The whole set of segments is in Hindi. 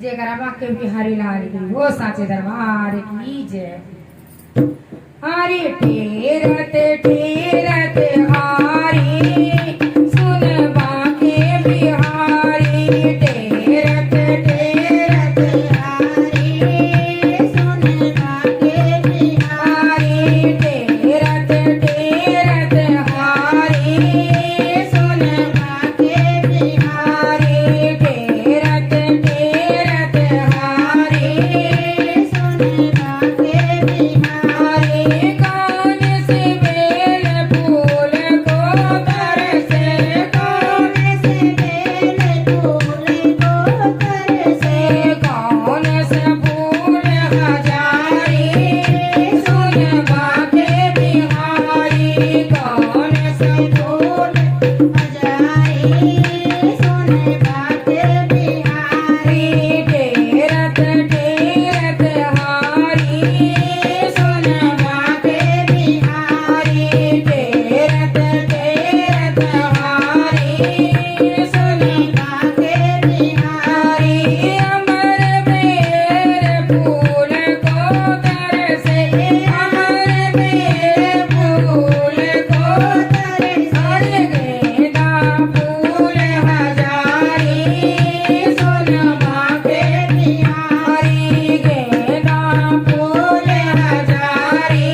जेकरा बाके बिहारी लाल की वो साचे दरबार की जय। हरी ठेरत ठेरत हारी सुन बाके बिहारी ठेरत ठेरत हारी सुन बाके बिहारी ठेरत ठेरत हारी सुन बाके बिहारी ठेरत ठेरत हारी सुन बाके बिहारी कौन से बेल फूल को तरसे कौन से बेल फूल को तरसे कौन से फूल हजारी सुन बाके बिहारी कौन से फूल हजारी सुन बाके बिहारी ठेरत ठेरत हारी सुन बाके बिहारी ठेरत ठेरत हारी सुन बाके बिहारी अमर बेर फूल को तरसे अमर बेर फूल को तरसे गेंदा फूल हजारी सुन बाके बिहारी गेंदा फूल हजारी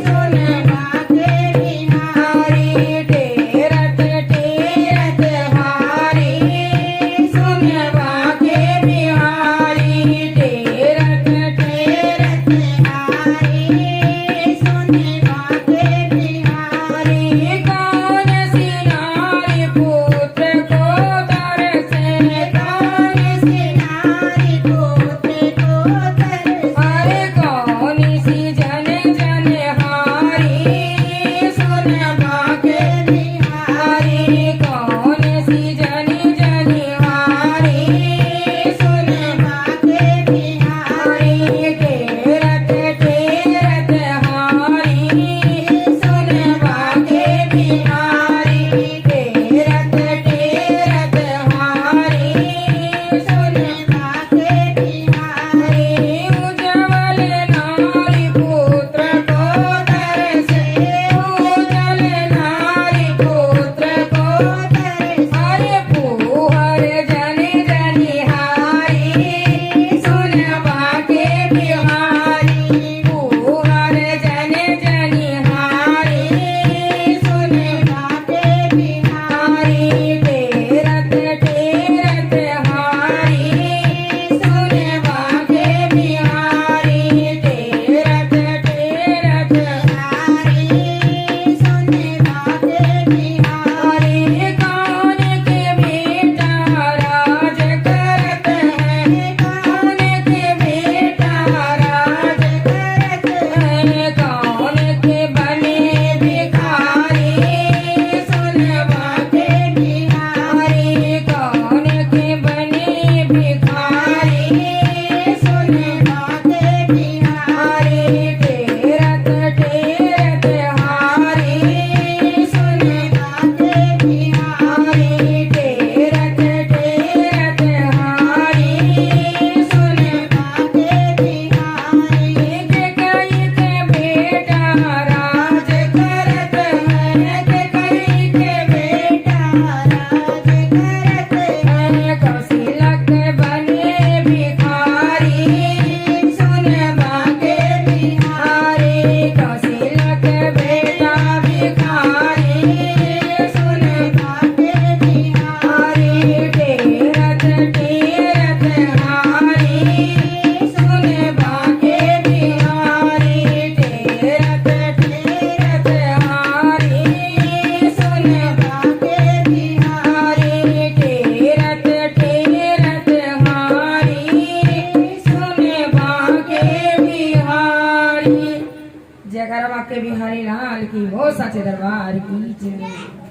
सुन बाके बिहारी ठेरत ठेरत हारी सुन बाके बिहारी ठेरत ठेरत हारी सुन बाके बिहारी कौन सी नारी पुत्र को तरसे कौन सी नारी पुत्र को तरसे अरे कौन सी जन जन हारी सुन बाके बिहारी कौन सी जन जन हारी सुन बाके बिहारी ठेरत ठेरत हारी सुन बाके बिहारी ठेरत ठेरत हारी सुन बाके बिहारी उज्जवल नारी पुत्र को तरसे उज्जवल नारी पुत्र को तरसे अरे फूहर जन जन हारी सुन बाके बिहारी फूहर जन जन हारी सुन बाके बिहारी ठेरत ठेरत हारी सुन बाके बिहारी ठेरत ठेरत हारी सुन बाके बिहारी कौन के बेटा राज करत है कौन के बेटा राज करत है कौन के बने भिखारी सुन बाके बिहारी कौन के बने भिखारी सुन बाके बिहारी ठेरत ठेरत हारी सुन बाके बिहारी ठेरत ठेरत हारी सुन बाके बिहारी के कई के बेटा राज करत है के कई के बेटा राज करत है कौशिलक बने भिखारी सुन बाके बिहारी कौशिलक बेटा भिखारी सुन बाके बिहारी ठेरत ठेरत हारी सुन बाके बिहारी ठेरत ठेरत हारी सुन बाके बिहारी ठेरत ठेरत हारी सुन बाके बिहारी। जय करा बाके बिहारी लाल की वो सच्चे दरबार की जय।